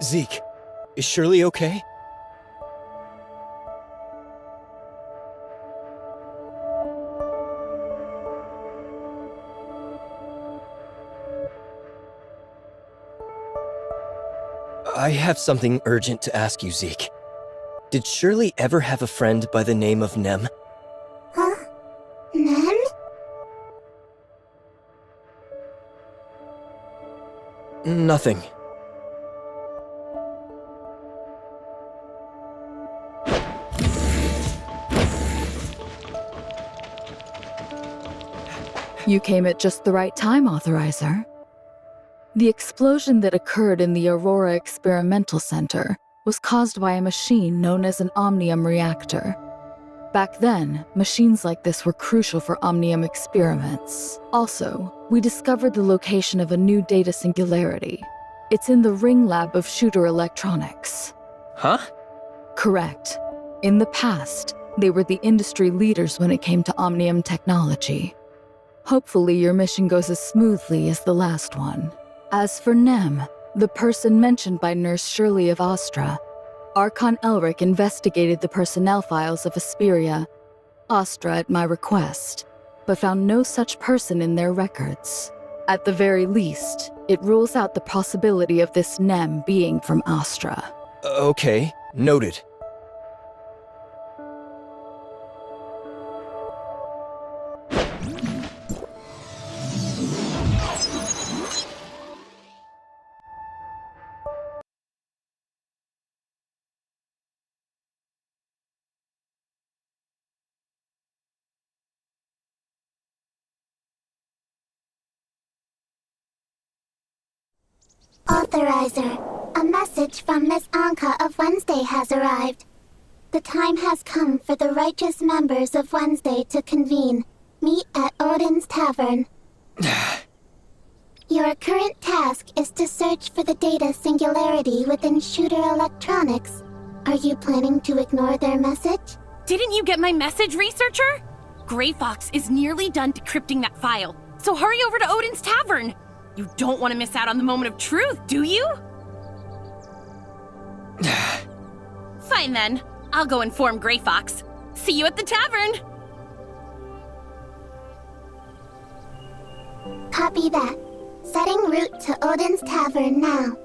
Zeke, is Shirley okay? I have something urgent to ask you, Zeke. Did Shirley ever have a friend by the name of Nem? Huh? Nem? Nothing. You came at just the right time, Authorizer. The explosion that occurred in the Aurora Experimental Center was caused by a machine known as an Omnium reactor. Back then, machines like this were crucial for Omnium experiments. Also, we discovered the location of a new data singularity. It's in the Ring Lab of Shooter Electronics. Huh? Correct. In the past, they were the industry leaders when it came to Omnium technology. Hopefully your mission goes as smoothly as the last one. As for Nem, the person mentioned by Nurse Shirley of Astra, Archon Elric investigated the personnel files of Asperia, Astra at my request, but found no such person in their records. At the very least, it rules out the possibility of this Nem being from Astra. Okay, noted. Authorizer, a message from Miss Anka of Wednesday has arrived. The time has come for the righteous members of Wednesday to convene. Meet at Odin's Tavern. Your current task is to search for the data singularity within Shooter Electronics. Are you planning to ignore their message? Didn't you get my message, researcher? Gray Fox is nearly done decrypting that file, so hurry over to Odin's Tavern. You don't want to miss out on the moment of truth, do you? Fine then. I'll go inform Gray Fox. See you at the tavern! Copy that. Setting route to Odin's Tavern now.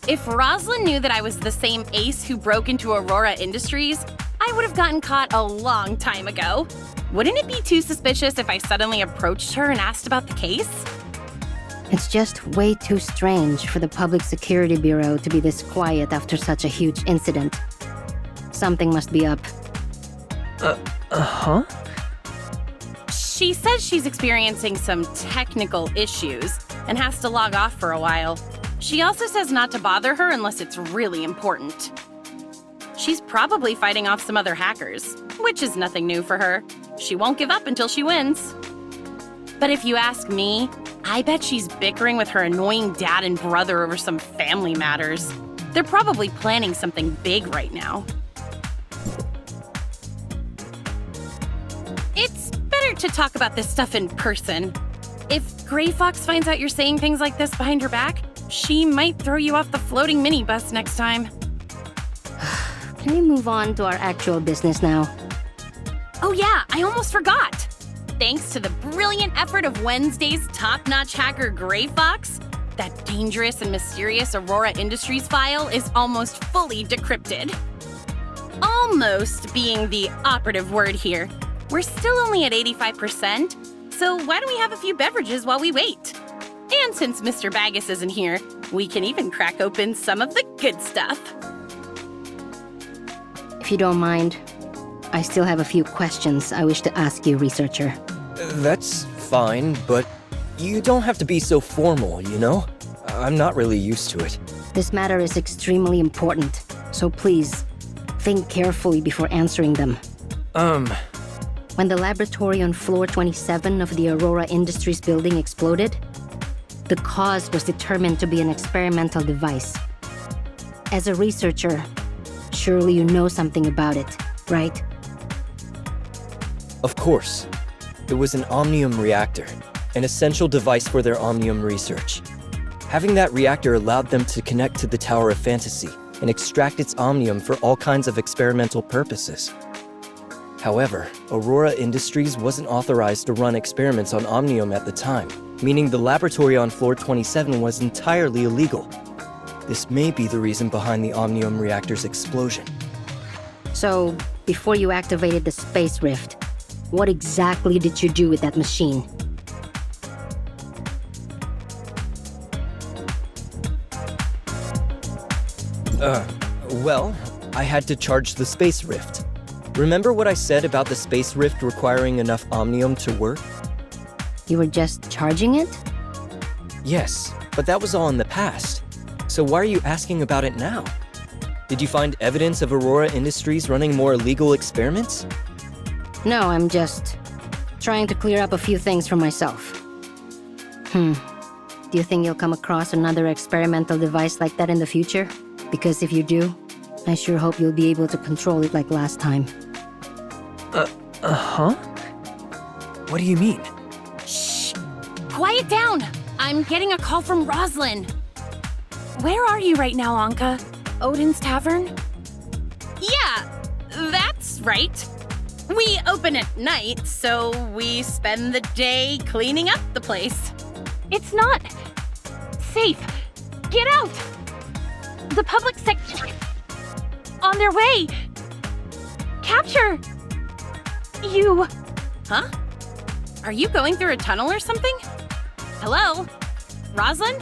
If Rosalind knew that I was the same ace who broke into Aurora Industries, I would have gotten caught a long time ago. Wouldn't it be too suspicious if I suddenly approached her and asked about the case? It's just way too strange for the Public Security Bureau to be this quiet after such a huge incident. Something must be up. Huh? She says she's experiencing some technical issues and has to log off for a while. She also says not to bother her unless it's really important. She's probably fighting off some other hackers, which is nothing new for her. She won't give up until she wins. But if you ask me, I bet she's bickering with her annoying dad and brother over some family matters. They're probably planning something big right now. It's better to talk about this stuff in person. If Gray Fox finds out you're saying things like this behind her back, she might throw you off the floating minibus next time. Can we move on to our actual business now? Oh yeah, I almost forgot! Thanks to the brilliant effort of Wednesday's top-notch hacker Gray Fox, that dangerous and mysterious Aurora Industries file is almost fully decrypted. Almost being the operative word here. We're still only at 85%, so why don't we have a few beverages while we wait? And since Mr. Baggus isn't here, we can even crack open some of the good stuff. If you don't mind, I still have a few questions I wish to ask you, researcher. That's fine, but you don't have to be so formal, you know? I'm not really used to it. This matter is extremely important, so please, think carefully before answering them. When the laboratory on floor 27 of the Aurora Industries building exploded, the cause was determined to be an experimental device. As a researcher, surely you know something about it, right? Of course. It was an omnium reactor, an essential device for their omnium research. Having that reactor allowed them to connect to the Tower of Fantasy and extract its omnium for all kinds of experimental purposes. However, Aurora Industries wasn't authorized to run experiments on omnium at the time, meaning the laboratory on floor 27 was entirely illegal. This may be the reason behind the omnium reactor's explosion. So, before you activated the space rift, what exactly did you do with that machine? Well, I had to charge the space rift. Remember what I said about the space rift requiring enough omnium to work? You were just charging it? Yes, but that was all in the past. So why are you asking about it now? Did you find evidence of Aurora Industries running more illegal experiments? No, I'm just trying to clear up a few things for myself. Do you think you'll come across another experimental device like that in the future? Because if you do, I sure hope you'll be able to control it like last time. Huh? What do you mean? Shh! Quiet down! I'm getting a call from Rosalind. Where are you right now, Anka? Odin's Tavern? Yeah, that's right. We open at night, so we spend the day cleaning up the place. It's not safe. Get out! The public sector... On their way! Capture! You... Huh? Are you going through a tunnel or something? Hello? Rosalind?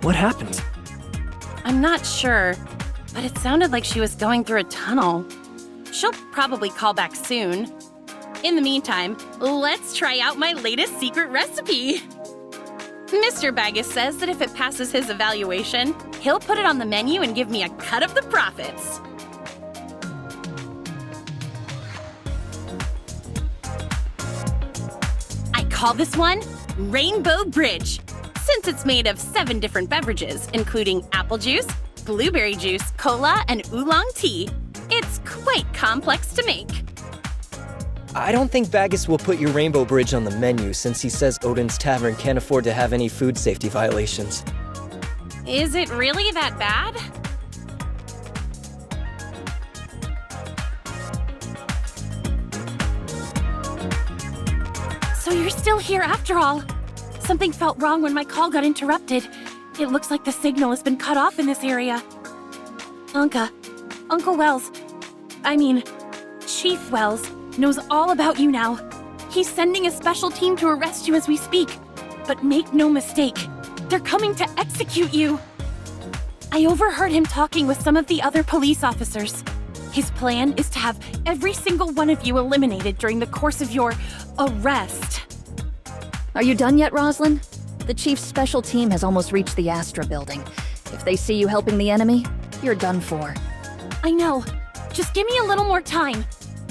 What happened? I'm not sure, but it sounded like she was going through a tunnel. She'll probably call back soon. In the meantime, let's try out my latest secret recipe. Mr. Baggus says that if it passes his evaluation, he'll put it on the menu and give me a cut of the profits. I call this one Rainbow Bridge, since it's made of 7 different beverages, including apple juice, blueberry juice, cola, and oolong tea. It's quite complex to make. I don't think Baggus will put your Rainbow Bridge on the menu since he says Odin's Tavern can't afford to have any food safety violations. Is it really that bad? So you're still here after all. Something felt wrong when my call got interrupted. It looks like the signal has been cut off in this area. Anka, Uncle Wells, Chief Wells, knows all about you now. He's sending a special team to arrest you as we speak. But make no mistake, they're coming to execute you. I overheard him talking with some of the other police officers. His plan is to have every single one of you eliminated during the course of your arrest. Are you done yet, Roslyn? The Chief's special team has almost reached the Astra building. If they see you helping the enemy, you're done for. I know. Just give me a little more time.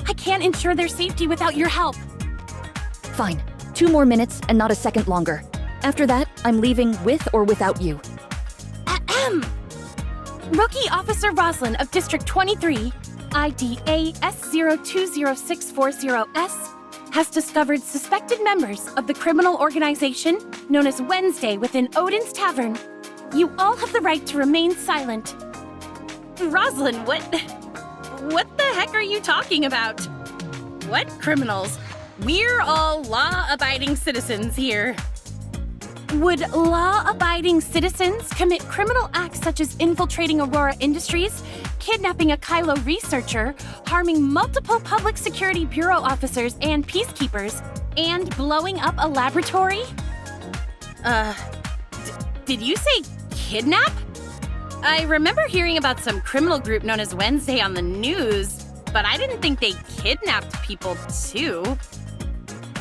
I can't ensure their safety without your help. Fine. 2 more minutes and not a second longer. After that, I'm leaving with or without you. Ahem. Rookie Officer Roslyn of District 23, ID AS020640S, has discovered suspected members of the criminal organization known as Wednesday within Odin's Tavern. You all have the right to remain silent. Roslyn, what the heck are you talking about? What criminals? We're all law-abiding citizens here. Would law-abiding citizens commit criminal acts such as infiltrating Aurora Industries, kidnapping a Kylo researcher, harming multiple public security bureau officers and peacekeepers, and blowing up a laboratory? Did you say kidnap? I remember hearing about some criminal group known as Wednesday on the news, but I didn't think they kidnapped people too.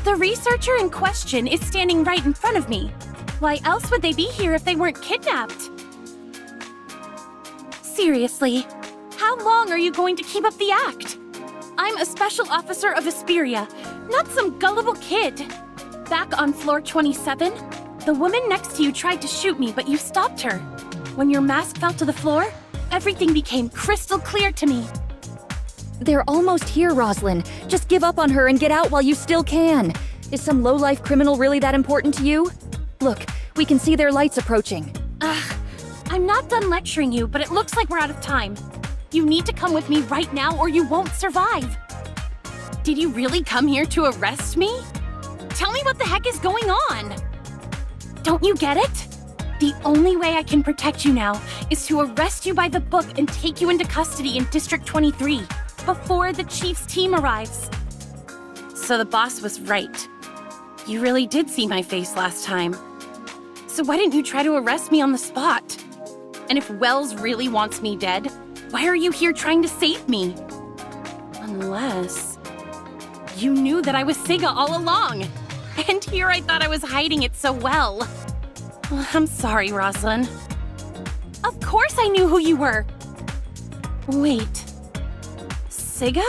The researcher in question is standing right in front of me. Why else would they be here if they weren't kidnapped? Seriously, how long are you going to keep up the act? I'm a special officer of Asperia, not some gullible kid. Back on floor 27, the woman next to you tried to shoot me, but you stopped her. When your mask fell to the floor, everything became crystal clear to me. They're almost here, Roslyn. Just give up on her and get out while you still can. Is some low-life criminal really that important to you? Look, we can see their lights approaching. I'm not done lecturing you, but it looks like we're out of time. You need to come with me right now or you won't survive. Did you really come here to arrest me? Tell me what the heck is going on. Don't you get it? The only way I can protect you now is to arrest you by the book and take you into custody in District 23 before the Chief's team arrives. So the boss was right. You really did see my face last time. So why didn't you try to arrest me on the spot? And if Wells really wants me dead, why are you here trying to save me? Unless you knew that I was Siga all along. And here I thought I was hiding it so well. I'm sorry, Roslyn. Of course I knew who you were. Wait. Siga?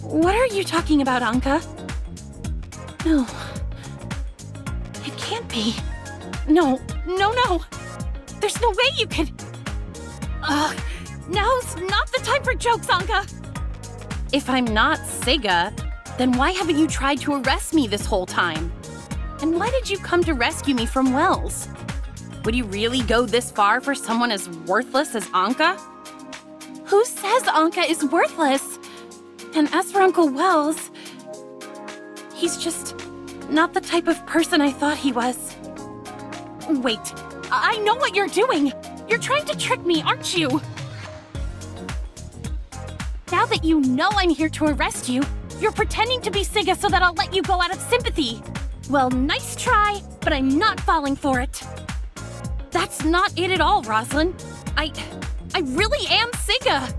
What are you talking about, Anka? No. It can't be. No. There's no way you could... Now's not the time for jokes, Anka. If I'm not Siga, then why haven't you tried to arrest me this whole time? And why did you come to rescue me from Wells? Would you really go this far for someone as worthless as Anka? Who says Anka is worthless? And as for Uncle Wells, he's just not the type of person I thought he was. Wait, I know what you're doing. You're trying to trick me, aren't you? Now that you know I'm here to arrest you, you're pretending to be Siga so that I'll let you go out of sympathy. Well, nice try, but I'm not falling for it. That's not it at all, Roslyn. I really am Siga.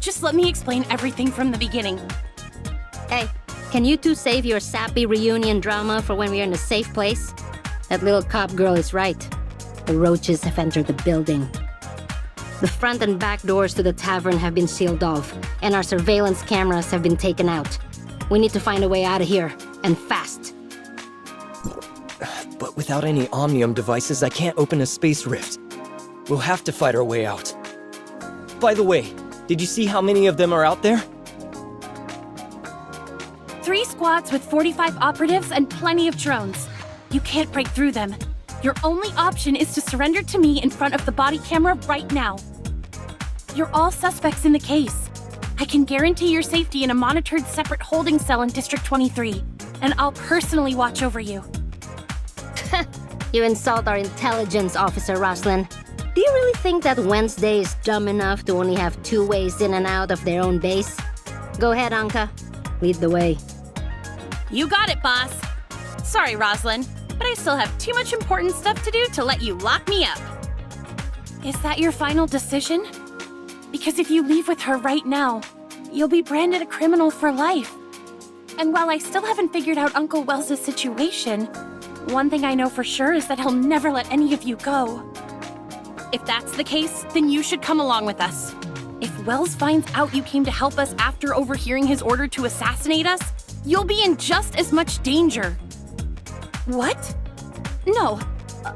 Just let me explain everything from the beginning. Hey, can you two save your sappy reunion drama for when we're in a safe place? That little cop girl is right. The roaches have entered the building. The front and back doors to the tavern have been sealed off, and our surveillance cameras have been taken out. We need to find a way out of here, and fast. But without any Omnium devices, I can't open a space rift. We'll have to fight our way out. By the way, did you see how many of them are out there? 3 squads with 45 operatives and plenty of drones. You can't break through them. Your only option is to surrender to me in front of the body camera right now. You're all suspects in the case. I can guarantee your safety in a monitored separate holding cell in District 23, and I'll personally watch over you. You insult our intelligence, Officer Roslyn. Do you really think that Wednesday is dumb enough to only have 2 ways in and out of their own base? Go ahead, Anka. Lead the way. You got it, boss. Sorry, Roslyn, but I still have too much important stuff to do to let you lock me up. Is that your final decision? Because if you leave with her right now, you'll be branded a criminal for life. And while I still haven't figured out Uncle Wells' situation, one thing I know for sure is that he'll never let any of you go. If that's the case, then you should come along with us. If Wells finds out you came to help us after overhearing his order to assassinate us, you'll be in just as much danger. What? No,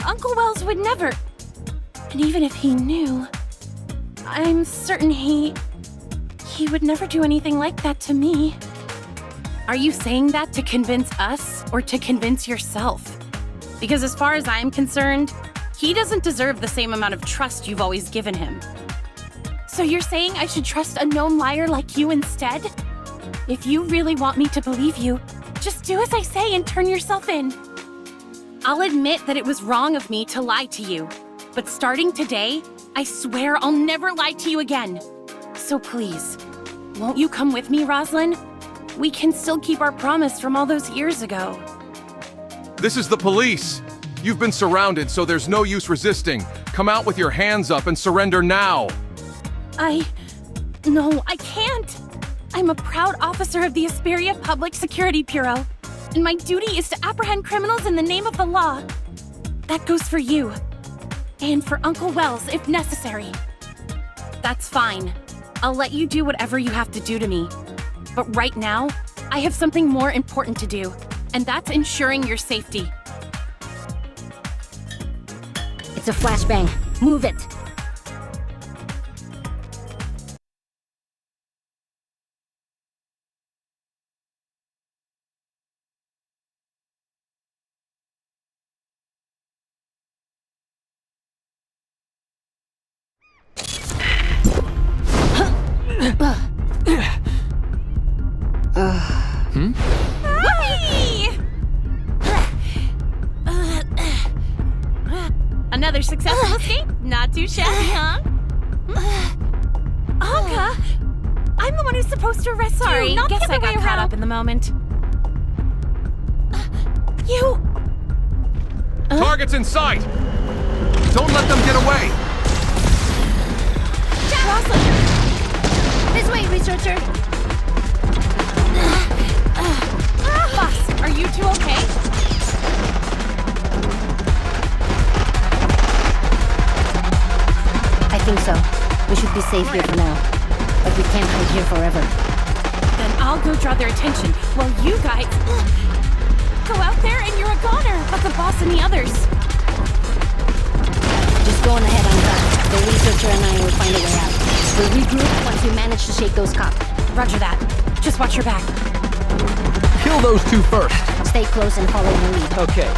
Uncle Wells would never. And even if he knew, I'm certain he would never do anything like that to me. Are you saying that to convince us or to convince yourself? Because as far as I'm concerned, he doesn't deserve the same amount of trust you've always given him. So you're saying I should trust a known liar like you instead? If you really want me to believe you, just do as I say and turn yourself in. I'll admit that it was wrong of me to lie to you, but starting today, I swear I'll never lie to you again. So please, won't you come with me, Roslyn? We can still keep our promise from all those years ago. This is the police! You've been surrounded, so there's no use resisting. Come out with your hands up and surrender now! No, I can't! I'm a proud officer of the Asperia Public Security Bureau, and my duty is to apprehend criminals in the name of the law. That goes for you. And for Uncle Wells, if necessary. That's fine. I'll let you do whatever you have to do to me. But right now, I have something more important to do, and that's ensuring your safety. It's a flashbang. Move it. Whee! Another successful escape? Not too shabby, huh? Anka! I'm the one who's supposed to arrest Sorry, you, not guess the other I got way caught around. up in the moment. You... Target's in sight! Don't let them get away! Roslyn! This way, researcher. Boss, are you two okay? I think so. We should be safe here for now. But we can't hide here forever. Then I'll go draw their attention while you guys go out there and you're a goner, but the boss and the others. Just go on ahead, Anka. The researcher and I will find a way out. We'll regroup once we manage to shake those cops. Roger that. Just watch your back. Kill those two first. Stay close and follow the lead. Okay.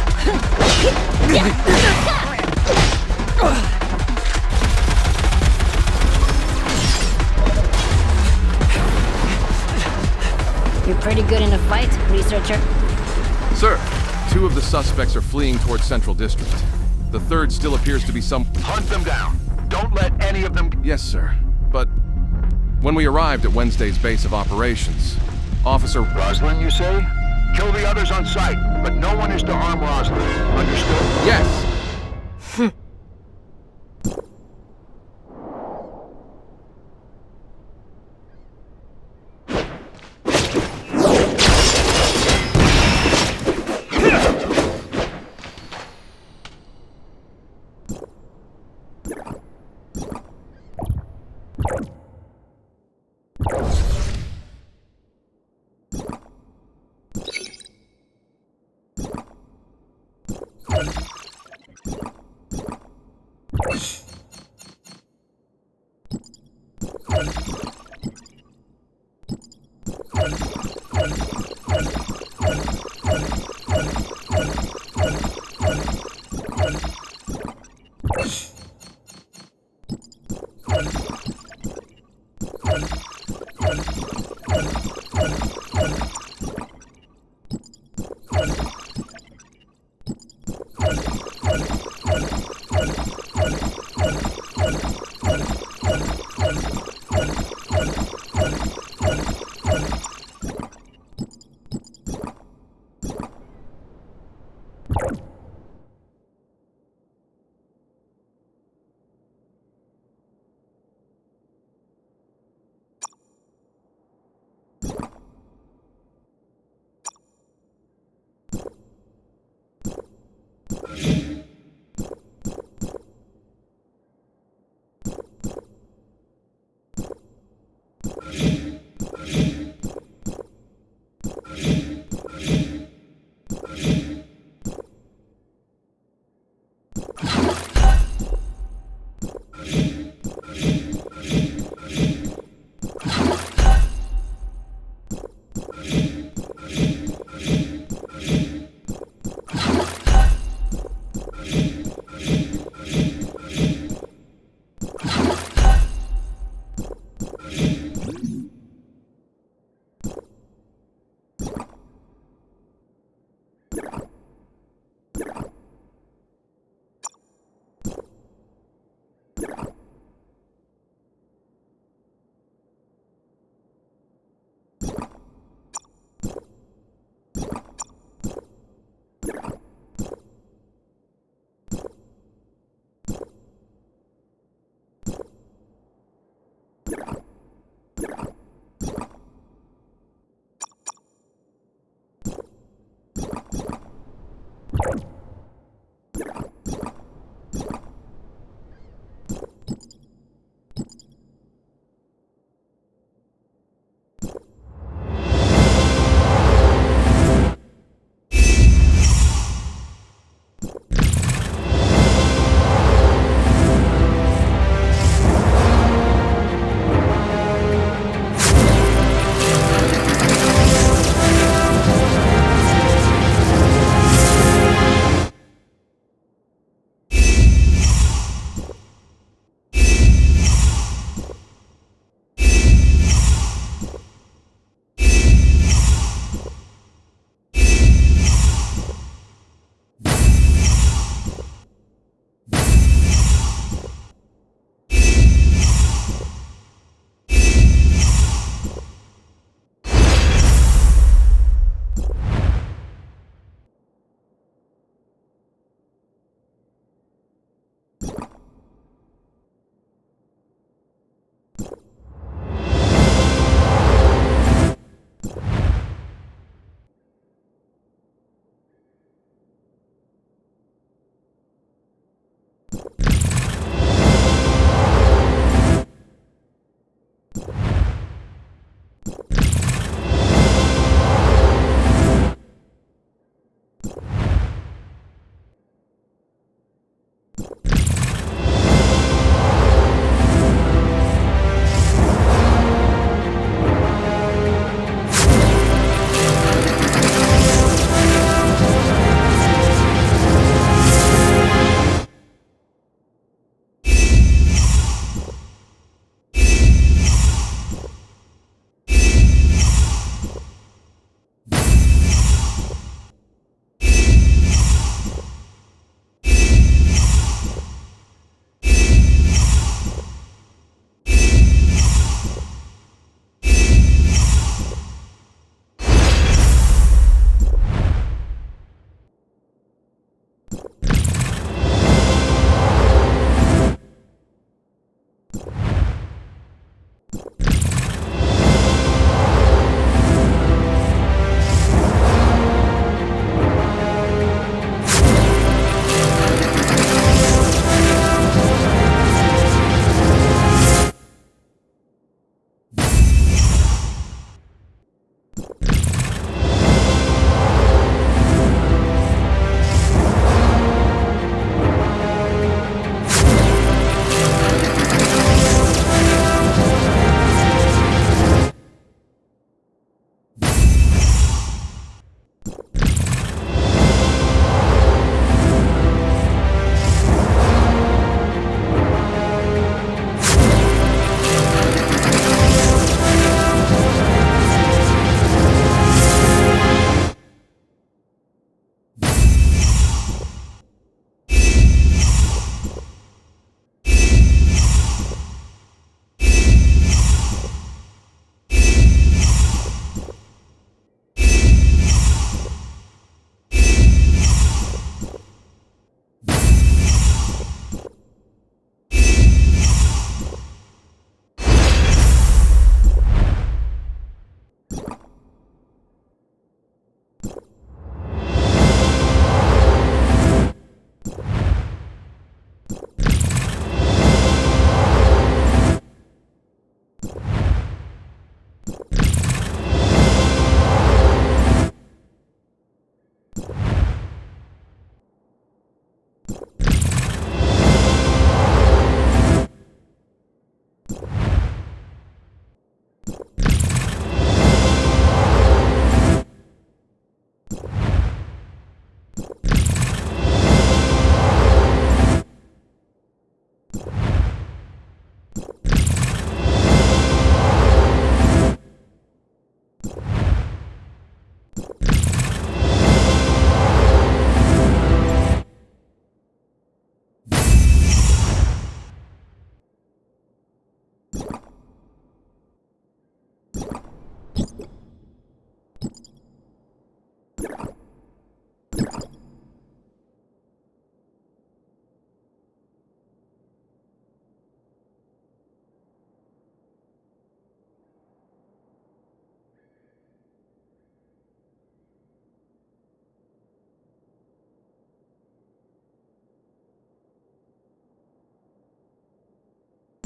You're pretty good in a fight, researcher. Sir, 2 of the suspects are fleeing towards Central District. The third still appears to be some... Hunt them down. Don't let any of them... Yes, sir. But when we arrived at Wednesday's base of operations, Officer... Roslyn, you say? Kill the others on sight, but no one is to harm Roslyn. Understood? Yes!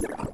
you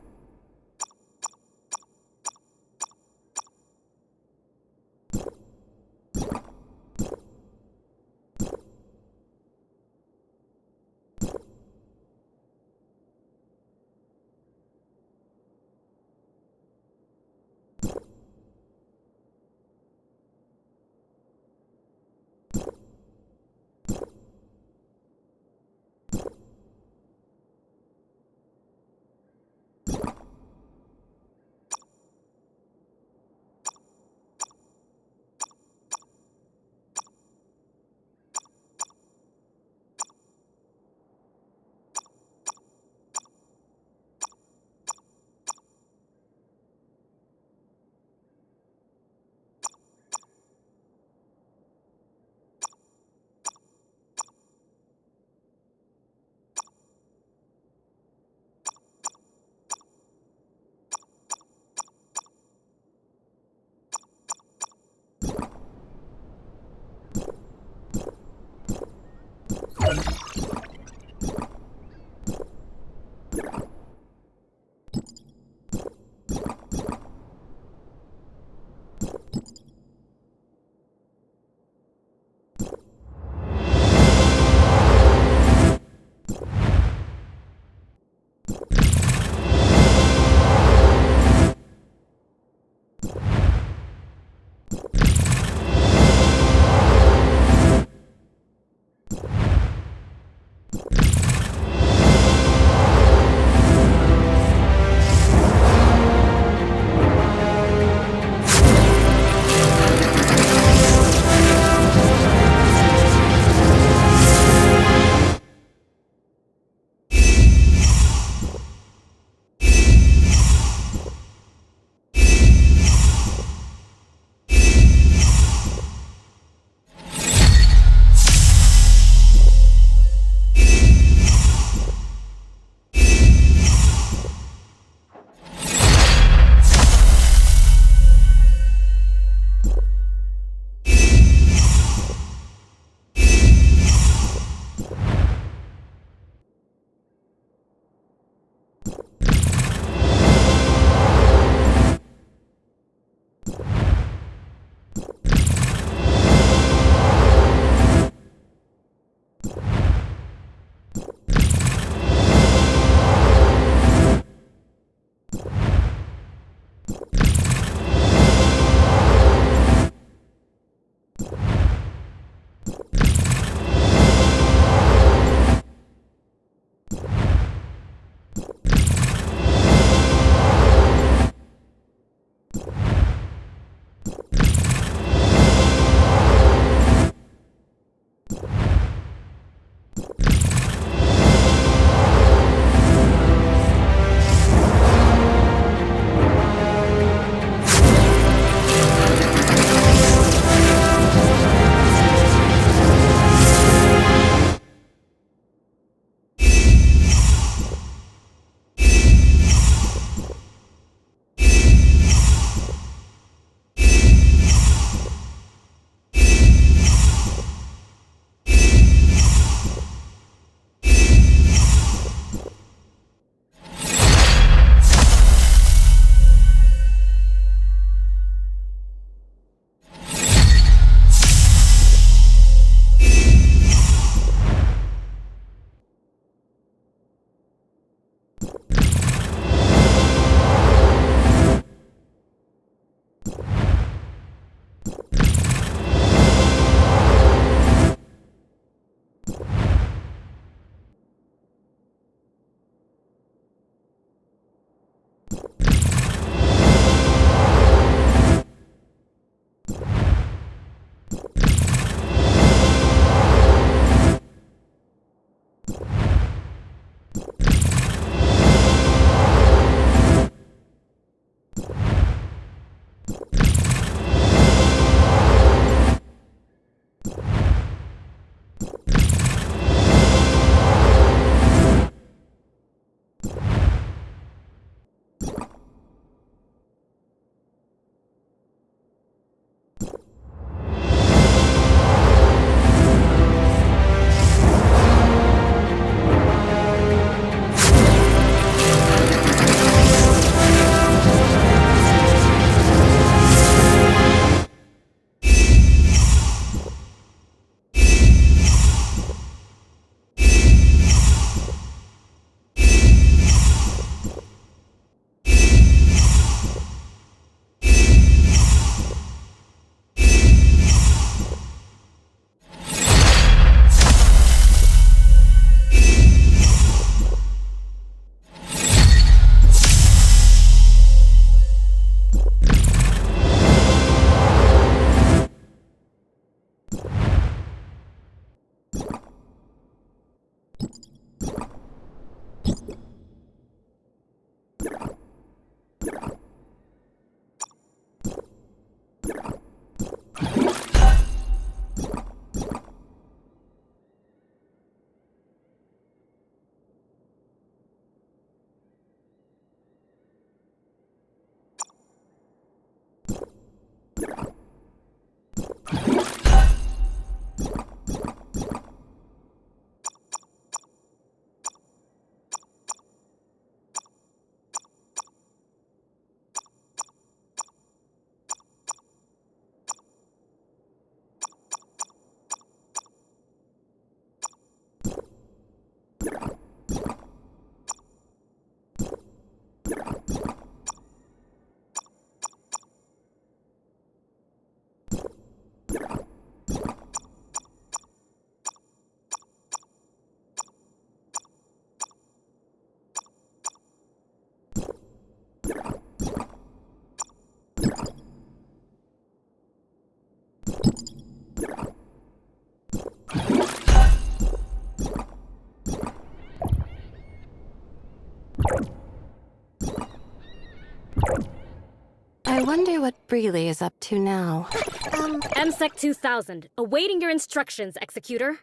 I wonder what Breely is up to now. MSEC 2000, awaiting your instructions, Executor.